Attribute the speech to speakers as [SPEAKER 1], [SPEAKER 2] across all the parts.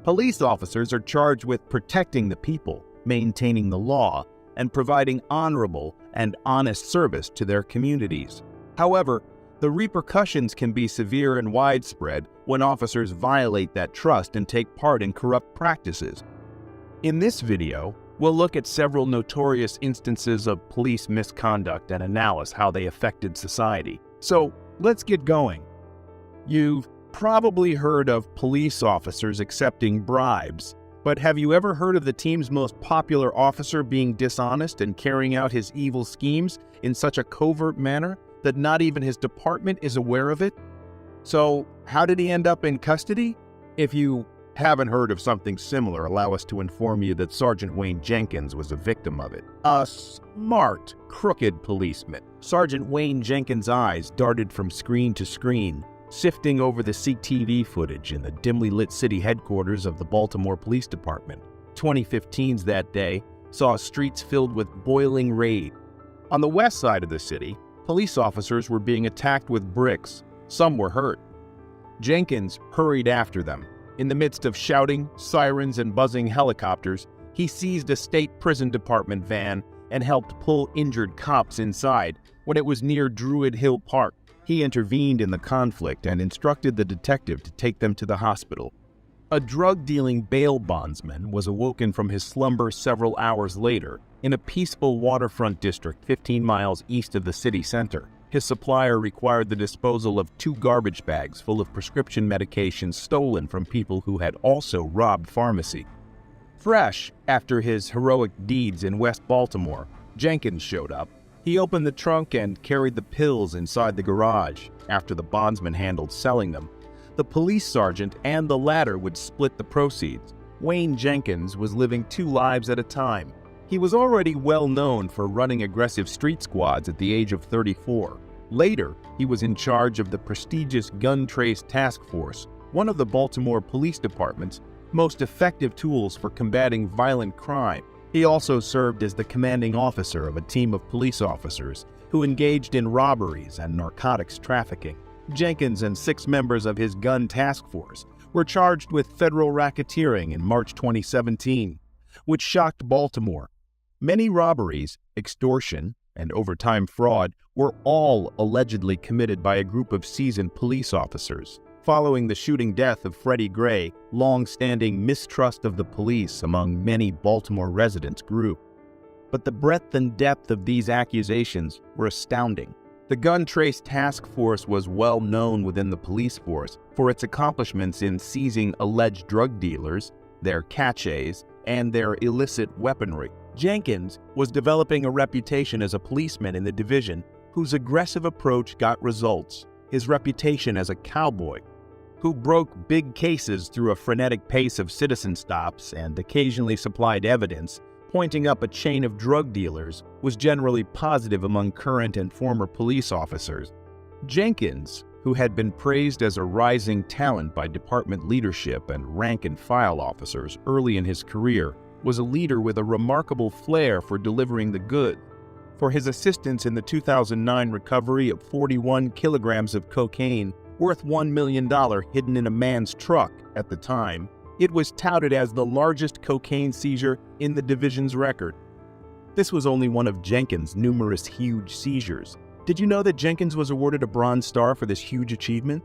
[SPEAKER 1] Police officers are charged with protecting the people, maintaining the law, and providing honorable and honest service to their communities. However, the repercussions can be severe and widespread when officers violate that trust and take part in corrupt practices. In this video, we'll look at several notorious instances of police misconduct and analyze how they affected society. So, let's get going. You've probably heard of police officers accepting bribes, but have you ever heard of the team's most popular officer being dishonest and carrying out his evil schemes in such a covert manner that not even his department is aware of it? So, how did he end up in custody? If you haven't heard of something similar, allow us to inform you that Sergeant Wayne Jenkins was a victim of it. A smart, crooked policeman. Sergeant Wayne Jenkins' eyes darted from screen to screen, sifting over the CCTV footage in the dimly lit city headquarters of the Baltimore Police Department. 2015's that day saw streets filled with boiling rage. On the west side of the city, police officers were being attacked with bricks. Some were hurt. Jenkins hurried after them. In the midst of shouting, sirens, and buzzing helicopters, he seized a state prison department van and helped pull injured cops inside. When it was near Druid Hill Park, he intervened in the conflict and instructed the detective to take them to the hospital. A drug-dealing bail bondsman was awoken from his slumber several hours later in a peaceful waterfront district 15 miles east of the city center. His supplier required the disposal of 2 garbage bags full of prescription medications stolen from people who had also robbed pharmacy. Fresh after his heroic deeds in West Baltimore, Jenkins showed up. He opened the trunk and carried the pills inside the garage. After the bondsman handled selling them, the police sergeant and the latter would split the proceeds. Wayne Jenkins was living 2 lives at a time. He was already well known for running aggressive street squads at the age of 34. Later, he was in charge of the prestigious Gun Trace Task Force, one of the Baltimore Police Department's most effective tools for combating violent crime. He also served as the commanding officer of a team of police officers who engaged in robberies and narcotics trafficking. Jenkins and 6 members of his gun task force were charged with federal racketeering in March 2017, which shocked Baltimore. Many robberies, extortion, and overtime fraud were all allegedly committed by a group of seasoned police officers. Following the shooting death of Freddie Gray, long-standing mistrust of the police among many Baltimore residents grew. But the breadth and depth of these accusations were astounding. The Gun Trace Task Force was well known within the police force for its accomplishments in seizing alleged drug dealers, their caches, and their illicit weaponry. Jenkins was developing a reputation as a policeman in the division whose aggressive approach got results. His reputation as a cowboy who broke big cases through a frenetic pace of citizen stops and occasionally supplied evidence pointing up a chain of drug dealers was generally positive among current and former police officers. Jenkins, who had been praised as a rising talent by department leadership and rank-and-file officers early in his career, was a leader with a remarkable flair for delivering the goods. For his assistance in the 2009 recovery of 41 kilograms of cocaine, worth $1 million hidden in a man's truck at the time, it was touted as the largest cocaine seizure in the division's record. This was only one of Jenkins' numerous huge seizures. Did you know that Jenkins was awarded a Bronze Star for this huge achievement?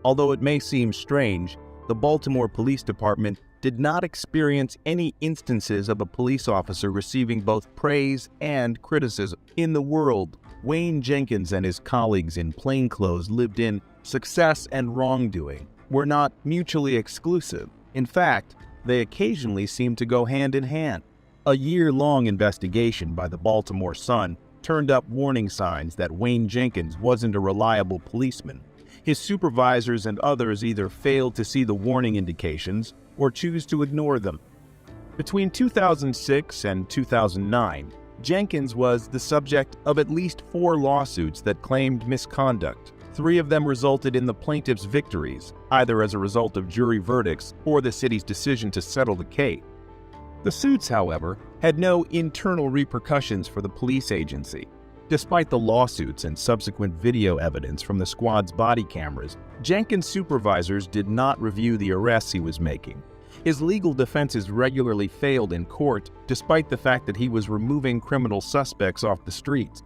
[SPEAKER 1] Although it may seem strange, the Baltimore Police Department did not experience any instances of a police officer receiving both praise and criticism. In the world, Wayne Jenkins and his colleagues in plainclothes lived in success and wrongdoing were not mutually exclusive. In fact, they occasionally seemed to go hand in hand. A year-long investigation by the Baltimore Sun turned up warning signs that Wayne Jenkins wasn't a reliable policeman. His supervisors and others either failed to see the warning indications or choose to ignore them. Between 2006 and 2009, Jenkins was the subject of at least 4 lawsuits that claimed misconduct. 3 of them resulted in the plaintiff's victories, either as a result of jury verdicts or the city's decision to settle the case. The suits, however, had no internal repercussions for the police agency. Despite the lawsuits and subsequent video evidence from the squad's body cameras, Jenkins' supervisors did not review the arrests he was making. His legal defenses regularly failed in court, despite the fact that he was removing criminal suspects off the streets.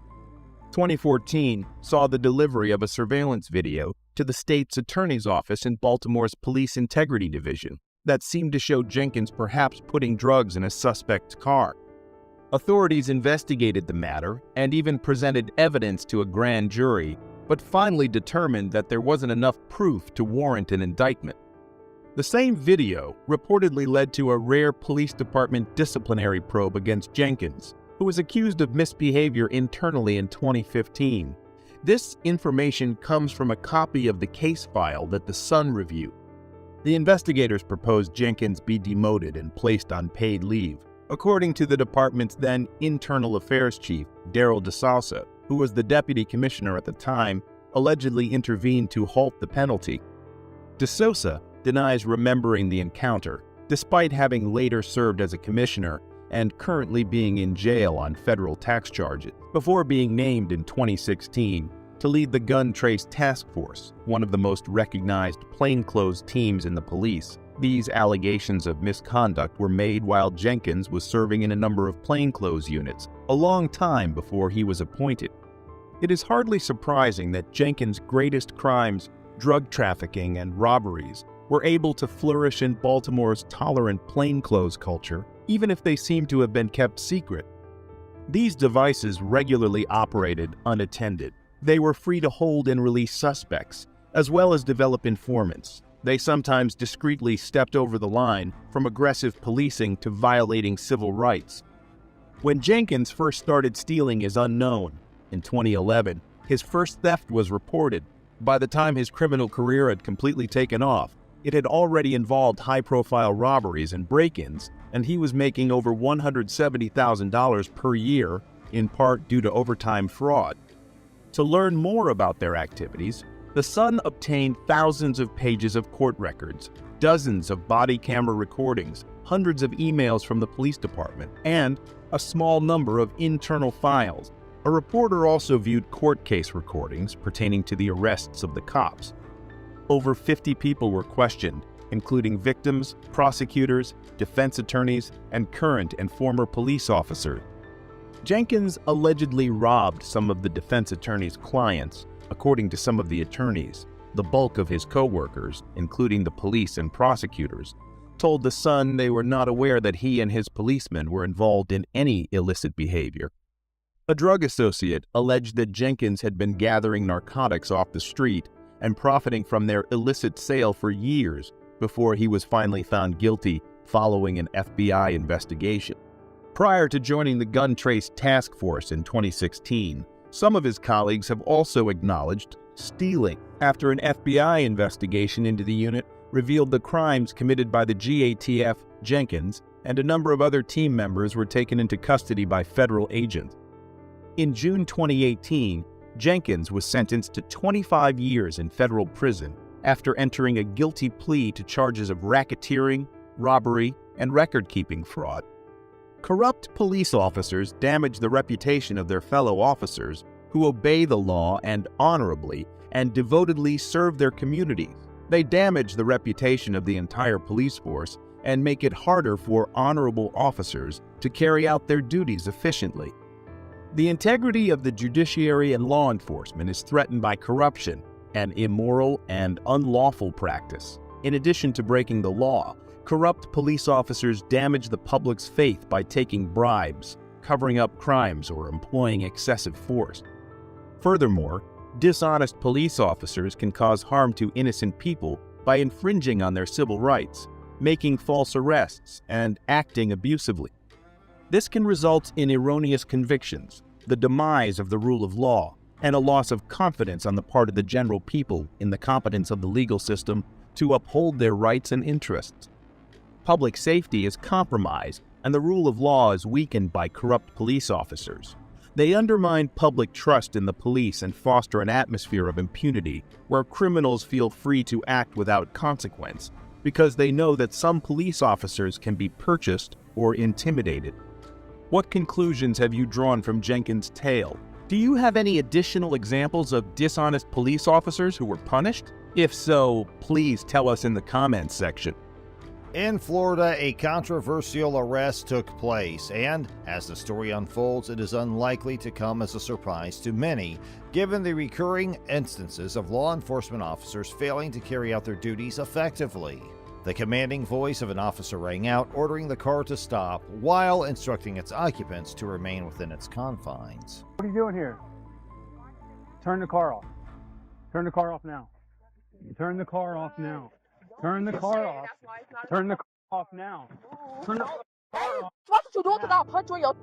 [SPEAKER 1] 2014 saw the delivery of a surveillance video to the state's attorney's office in Baltimore's Police Integrity Division that seemed to show Jenkins perhaps putting drugs in a suspect's car. Authorities investigated the matter and even presented evidence to a grand jury, but finally determined that there wasn't enough proof to warrant an indictment. The same video reportedly led to a rare police department disciplinary probe against Jenkins, who was accused of misbehavior internally in 2015. This information comes from a copy of the case file that the Sun reviewed. The investigators proposed Jenkins be demoted and placed on paid leave, according to the department's then Internal Affairs Chief, Daryl DeSouza, who was the deputy commissioner at the time, allegedly intervened to halt the penalty. DeSouza denies remembering the encounter, despite having later served as a commissioner and currently being in jail on federal tax charges, before being named in 2016 to lead the Gun Trace Task Force, one of the most recognized plainclothes teams in the police. These allegations of misconduct were made while Jenkins was serving in a number of plainclothes units, a long time before he was appointed. It is hardly surprising that Jenkins' greatest crimes, drug trafficking and robberies, were able to flourish in Baltimore's tolerant plainclothes culture, even if they seem to have been kept secret. These devices regularly operated unattended. They were free to hold and release suspects, as well as develop informants. They sometimes discreetly stepped over the line from aggressive policing to violating civil rights. When Jenkins first started stealing is unknown. In 2011, his first theft was reported. By the time his criminal career had completely taken off, it had already involved high-profile robberies and break-ins, and he was making over $170,000 per year, in part due to overtime fraud. To learn more about their activities, the Sun obtained thousands of pages of court records, dozens of body camera recordings, hundreds of emails from the police department, and a small number of internal files. A reporter also viewed court case recordings pertaining to the arrests of the cops. Over 50 people were questioned, including victims, prosecutors, defense attorneys, and current and former police officers. Jenkins allegedly robbed some of the defense attorney's clients. According to some of the attorneys, the bulk of his co-workers, including the police and prosecutors, told the Sun they were not aware that he and his policemen were involved in any illicit behavior. A drug associate alleged that Jenkins had been gathering narcotics off the street and profiting from their illicit sale for years before he was finally found guilty following an FBI investigation. Prior to joining the Gun Trace Task Force in 2016, some of his colleagues have also acknowledged stealing after an FBI investigation into the unit revealed the crimes committed by the GATF, Jenkins, and a number of other team members were taken into custody by federal agents. In June 2018, Jenkins was sentenced to 25 years in federal prison after entering a guilty plea to charges of racketeering, robbery, and record-keeping fraud. Corrupt police officers damage the reputation of their fellow officers who obey the law and honorably and devotedly serve their communities. They damage the reputation of the entire police force and make it harder for honorable officers to carry out their duties efficiently. The integrity of the judiciary and law enforcement is threatened by corruption, an immoral and unlawful practice. In addition to breaking the law, corrupt police officers damage the public's faith by taking bribes, covering up crimes, or employing excessive force. Furthermore, dishonest police officers can cause harm to innocent people by infringing on their civil rights, making false arrests, and acting abusively. This can result in erroneous convictions, the demise of the rule of law, and a loss of confidence on the part of the general people in the competence of the legal system to uphold their rights and interests. Public safety is compromised, and the rule of law is weakened by corrupt police officers. They undermine public trust in the police and foster an atmosphere of impunity where criminals feel free to act without consequence because they know that some police officers can be purchased or intimidated. What conclusions have you drawn from Jenkins' tale? Do you have any additional examples of dishonest police officers who were punished? If so, please tell us in the comments section.
[SPEAKER 2] In Florida, a controversial arrest took place, and as the story unfolds, it is unlikely to come as a surprise to many, given the recurring instances of law enforcement officers failing to carry out their duties effectively. The commanding voice of an officer rang out, ordering the car to stop while instructing its occupants to remain within its confines.
[SPEAKER 3] What are you doing here? Turn the car off. Turn the car off now. Turn the car off now. Turn the car off. Turn the car off now. Turn the car off.
[SPEAKER 4] What you doing? Because I'll punch you in your.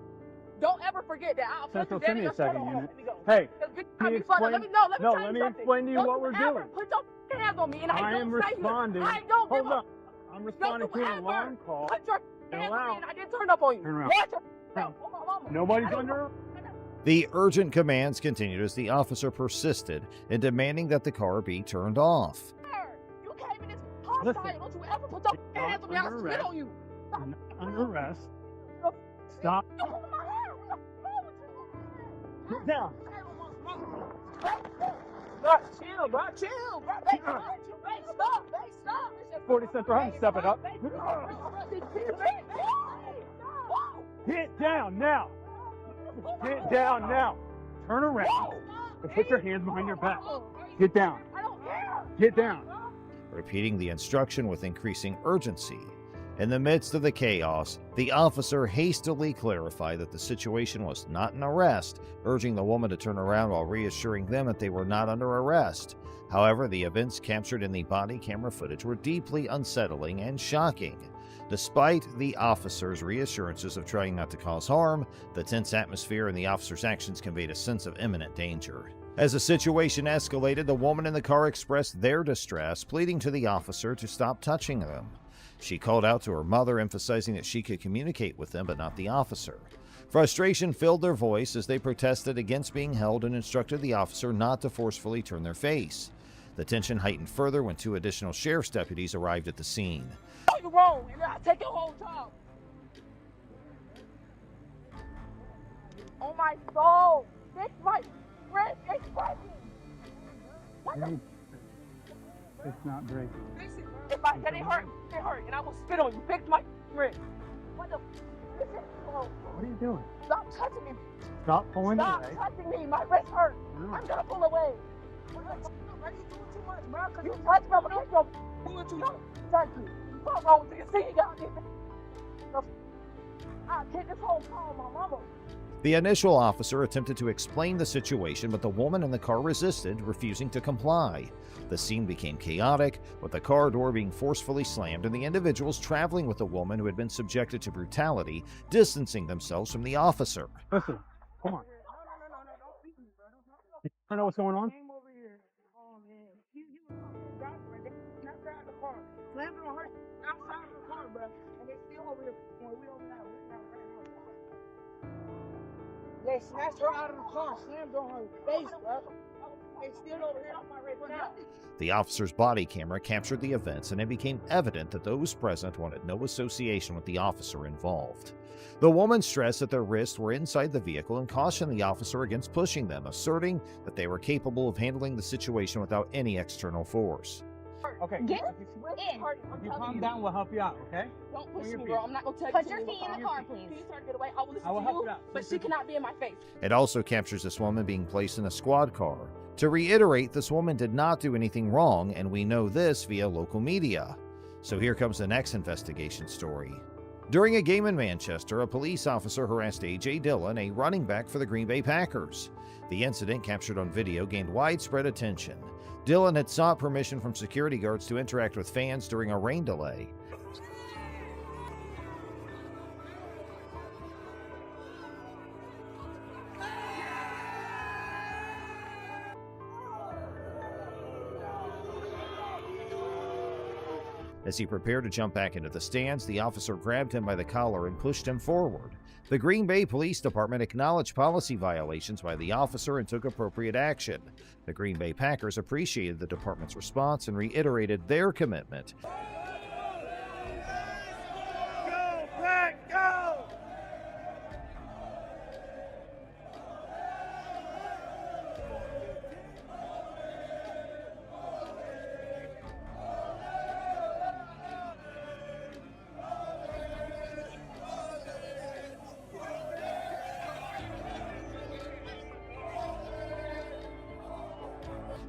[SPEAKER 4] Don't ever forget that. I'll punch you
[SPEAKER 3] Give
[SPEAKER 4] in
[SPEAKER 3] me
[SPEAKER 4] your.
[SPEAKER 3] a second, unit. Hey, let me explain.
[SPEAKER 4] Let me
[SPEAKER 3] explain to you what we're doing.
[SPEAKER 4] Put your hands on me, and
[SPEAKER 3] I am responding.
[SPEAKER 4] I don't give
[SPEAKER 3] Hold up. I'm responding to an alarm call.
[SPEAKER 4] Put your hands on me, and I didn't turn up on you.
[SPEAKER 3] Turn around. Nobody's under.
[SPEAKER 2] The urgent commands continued as the officer persisted in demanding that the car be turned off.
[SPEAKER 4] You came in this hostile. Don't you ever put your hands on me? I'll spit on you.
[SPEAKER 3] Under arrest. Stop. Get down.
[SPEAKER 4] Chill, bro. Chill, bro. Hey, stop. Hey, stop.
[SPEAKER 3] 40 cents for him. Step it up. Get down now. Get down now. Turn around and put your hands behind your back. Get down.
[SPEAKER 4] I don't care.
[SPEAKER 3] Get down.
[SPEAKER 2] Repeating the instruction with increasing urgency. In the midst of the chaos, the officer hastily clarified that the situation was not an arrest, urging the woman to turn around while reassuring them that they were not under arrest. However, the events captured in the body camera footage were deeply unsettling and shocking. Despite the officer's reassurances of trying not to cause harm, the tense atmosphere and the officer's actions conveyed a sense of imminent danger. As the situation escalated, the woman in the car expressed their distress, pleading to the officer to stop touching them. She called out to her mother, emphasizing that she could communicate with them but not the officer. Frustration filled their voice as they protested against being held and instructed the officer not to forcefully turn their face. The tension heightened further when 2 additional sheriff's deputies arrived at the scene.
[SPEAKER 4] Oh, you're wrong, and I'll take your whole job. Oh my soul. Fix my friend. Fix my. What the?
[SPEAKER 3] It's not breaking.
[SPEAKER 4] If I said it hurt, and I will spit on you. Fix my wrist. What the?
[SPEAKER 3] What are you doing?
[SPEAKER 4] Stop touching me.
[SPEAKER 3] Stop pulling away.
[SPEAKER 4] Stop touching me. My wrist hurts. I'm gonna pull away. You touch my wrist. Doing too much. Touch me. What's wrong with you? See, you got me. I'll take this whole car on my mama.
[SPEAKER 2] The initial officer attempted to explain the situation, but the woman in the car resisted, refusing to comply. The scene became chaotic, with the car door being forcefully slammed and the individuals traveling with the woman who had been subjected to brutality distancing themselves from the officer.
[SPEAKER 3] Listen, come on. You want to know what's going on?
[SPEAKER 4] Slammed on her outside of the car, bro. And they still over here. We over there. They snatched her out of the car, slammed on her face, bro. They still over here on my right now.
[SPEAKER 2] The officer's body camera captured the events, and it became evident that those present wanted no association with the officer involved. The woman stressed that their wrists were inside the vehicle and cautioned the officer against pushing them, asserting that they were capable of handling the situation without any external force.
[SPEAKER 3] Okay.
[SPEAKER 4] Get in.
[SPEAKER 3] If you calm down, we'll help you out, okay?
[SPEAKER 4] Don't push me, bro. I'm not going to tell you.
[SPEAKER 5] Put your feet in the car, please.
[SPEAKER 4] Can you start to get away? I will listen
[SPEAKER 3] I will
[SPEAKER 4] to
[SPEAKER 3] help
[SPEAKER 4] you,
[SPEAKER 3] you out.
[SPEAKER 4] but she cannot be in my face.
[SPEAKER 2] It also captures this woman being placed in a squad car. To reiterate, this woman did not do anything wrong, and we know this via local media. So here comes the next investigation story. During a game in Manchester, a police officer harassed A.J. Dillon, a running back for the Green Bay Packers. The incident, captured on video, gained widespread attention. Dillon had sought permission from security guards to interact with fans during a rain delay. As he prepared to jump back into the stands, the officer grabbed him by the collar and pushed him forward. The Green Bay Police Department acknowledged policy violations by the officer and took appropriate action. The Green Bay Packers appreciated the department's response and reiterated their commitment.
[SPEAKER 6] Go, Pack, go!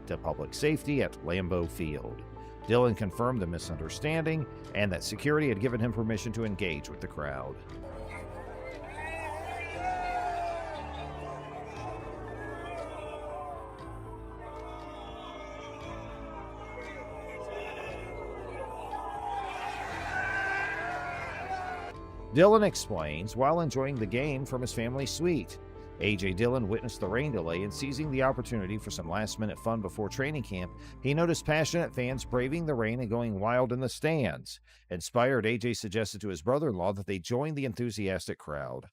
[SPEAKER 2] to public safety at Lambeau Field. Dillon confirmed the misunderstanding and that security had given him permission to engage with the crowd. Dillon explains while enjoying the game from his family suite. A.J. Dillon witnessed the rain delay and seizing the opportunity for some last-minute fun before training camp, he noticed passionate fans braving the rain and going wild in the stands. Inspired, A.J. suggested to his brother-in-law that they join the enthusiastic crowd.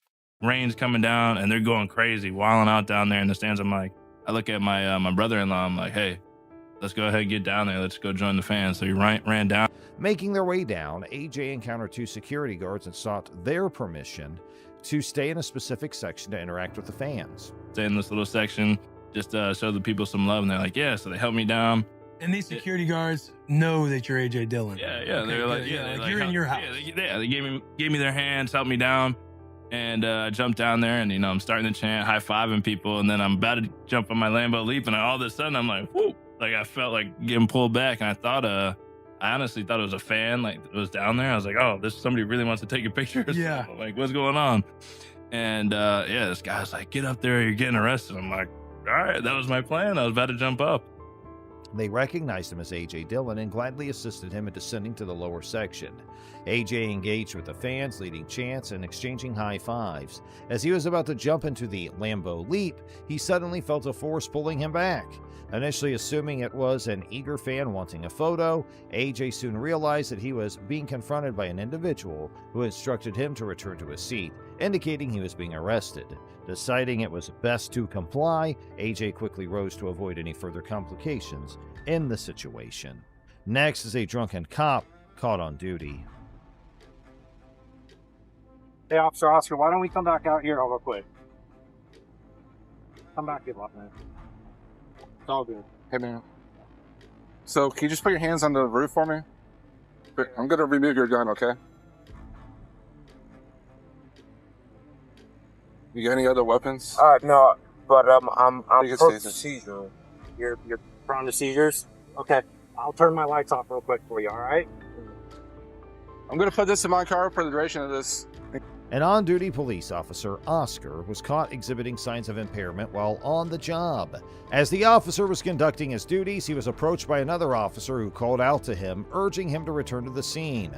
[SPEAKER 5] Rain's coming down and they're going crazy, wilding out down there in the stands. I look at my brother-in-law, I'm like, hey, let's go ahead and get down there. Let's go join the fans. So he ran down. Making their way down, AJ encountered two security guards and sought their permission to stay in a specific section to interact with the fans. Stay in this little section, just show the people some love. And they're like, yeah. So they helped me down.
[SPEAKER 7] And these security guards know that you're AJ Dillon.
[SPEAKER 5] Yeah.
[SPEAKER 7] Okay,
[SPEAKER 5] They're like,
[SPEAKER 7] like you're in your house.
[SPEAKER 5] Yeah, they gave me their hands, helped me down. And I jumped down there and, I'm starting to chant, high-fiving people. And then I'm about to jump on my Lambo Leap. And all of a sudden, I'm like, whoop. Like, I felt like getting pulled back. And I honestly thought it was a fan, like, it was down there. I was like, oh, somebody really wants to take a picture.
[SPEAKER 7] Yeah.
[SPEAKER 5] Like, what's going on? And, this guy's like, get up there, you're getting arrested. I'm like, all right, that was my plan. I was about to jump up.
[SPEAKER 2] They recognized him as A.J. Dillon and gladly assisted him in descending to the lower section. A.J. engaged with the fans, leading chants and exchanging high fives. As he was about to jump into the Lambeau Leap, he suddenly felt a force pulling him back. Initially assuming it was an eager fan wanting a photo, A.J. soon realized that he was being confronted by an individual who instructed him to return to his seat, indicating he was being arrested. Deciding it was best to comply, A.J. quickly rose to avoid any further complications in the situation. Next is a drunken cop caught on duty.
[SPEAKER 3] Hey, Officer Oscar, why don't we come back out here real quick? Come back here, man. It's all good.
[SPEAKER 8] Hey, man. So, can you just put your hands on the roof for me? I'm going to remove your gun, okay? You got any other weapons?
[SPEAKER 3] No, but I'm
[SPEAKER 8] You can
[SPEAKER 3] prone
[SPEAKER 8] say
[SPEAKER 3] to
[SPEAKER 8] that.
[SPEAKER 3] seizure. You're prone to seizures? Okay, I'll turn my lights off real quick for you, all right?
[SPEAKER 8] I'm going to put this in my car for the duration of this.
[SPEAKER 2] An on-duty police officer, Oscar, was caught exhibiting signs of impairment while on the job. As the officer was conducting his duties, he was approached by another officer who called out to him, urging him to return to the scene.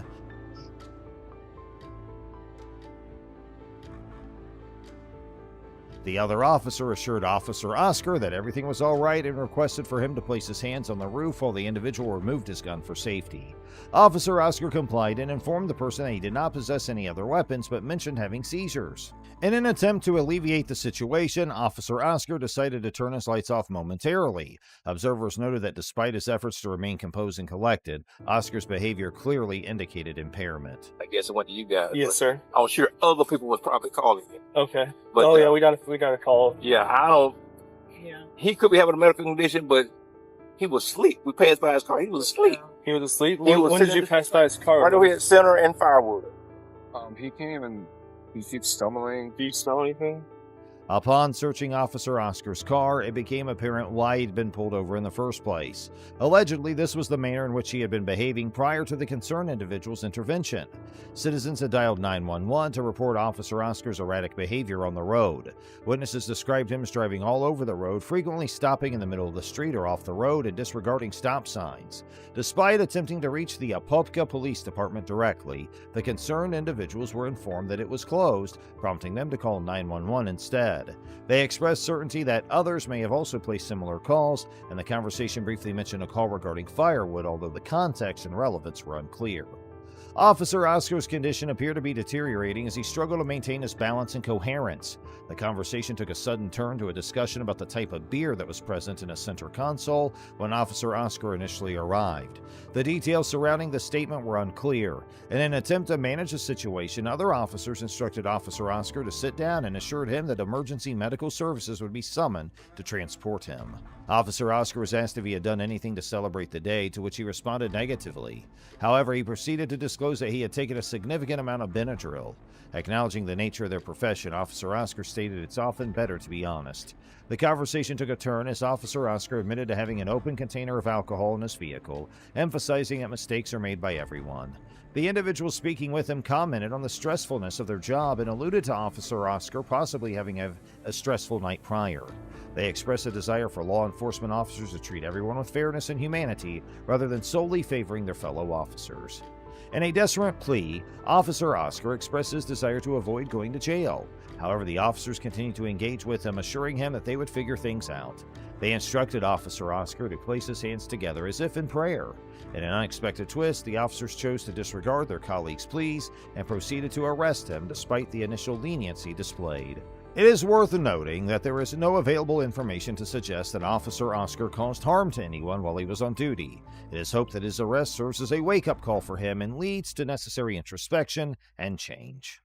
[SPEAKER 2] The other officer assured Officer Oscar that everything was all right and requested for him to place his hands on the roof while the individual removed his gun for safety. Officer Oscar complied and informed the person that he did not possess any other weapons but mentioned having seizures. In an attempt to alleviate the situation, Officer Oscar decided to turn his lights off momentarily. Observers noted that despite his efforts to remain composed and collected, Oscar's behavior clearly indicated impairment.
[SPEAKER 9] I guess it went to you guys.
[SPEAKER 3] Yes, sir.
[SPEAKER 9] I'm sure other people was probably calling you.
[SPEAKER 3] Okay.
[SPEAKER 9] But,
[SPEAKER 3] yeah, we got a call.
[SPEAKER 9] Yeah, I don't.
[SPEAKER 4] Yeah.
[SPEAKER 9] He could be having a medical condition, but he was asleep. We passed by his car. He was asleep.
[SPEAKER 3] He was asleep?
[SPEAKER 9] He was
[SPEAKER 3] When did
[SPEAKER 9] sitting-
[SPEAKER 3] you pass by his car?
[SPEAKER 9] Right over here at Center and Firewood.
[SPEAKER 8] He came and he keeps stumbling.
[SPEAKER 3] Do you smell anything?
[SPEAKER 2] Upon searching Officer Oscar's car, it became apparent why he'd been pulled over in the first place. Allegedly, this was the manner in which he had been behaving prior to the concerned individual's intervention. Citizens had dialed 911 to report Officer Oscar's erratic behavior on the road. Witnesses described him as driving all over the road, frequently stopping in the middle of the street or off the road and disregarding stop signs. Despite attempting to reach the Apopka Police Department directly, the concerned individuals were informed that it was closed, prompting them to call 911 instead. They expressed certainty that others may have also placed similar calls, and the conversation briefly mentioned a call regarding firewood, although the context and relevance were unclear. Officer Oscar's condition appeared to be deteriorating as he struggled to maintain his balance and coherence. The conversation took a sudden turn to a discussion about the type of beer that was present in a center console when Officer Oscar initially arrived. The details surrounding the statement were unclear. In an attempt to manage the situation, other officers instructed Officer Oscar to sit down and assured him that emergency medical services would be summoned to transport him. Officer Oscar was asked if he had done anything to celebrate the day, to which he responded negatively. However, he proceeded to disclose disclosed that he had taken a significant amount of Benadryl. Acknowledging the nature of their profession, Officer Oscar stated it's often better to be honest. The conversation took a turn as Officer Oscar admitted to having an open container of alcohol in his vehicle, emphasizing that mistakes are made by everyone. The individual speaking with him commented on the stressfulness of their job and alluded to Officer Oscar possibly having a stressful night prior. They expressed a desire for law enforcement officers to treat everyone with fairness and humanity rather than solely favoring their fellow officers. In a desperate plea, Officer Oscar expressed his desire to avoid going to jail. However, the officers continued to engage with him, assuring him that they would figure things out. They instructed Officer Oscar to place his hands together as if in prayer. In an unexpected twist, the officers chose to disregard their colleagues' pleas and proceeded to arrest him despite the initial leniency displayed. It is worth noting that there is no available information to suggest that Officer Oscar caused harm to anyone while he was on duty. It is hoped that his arrest serves as a wake-up call for him and leads to necessary introspection and change.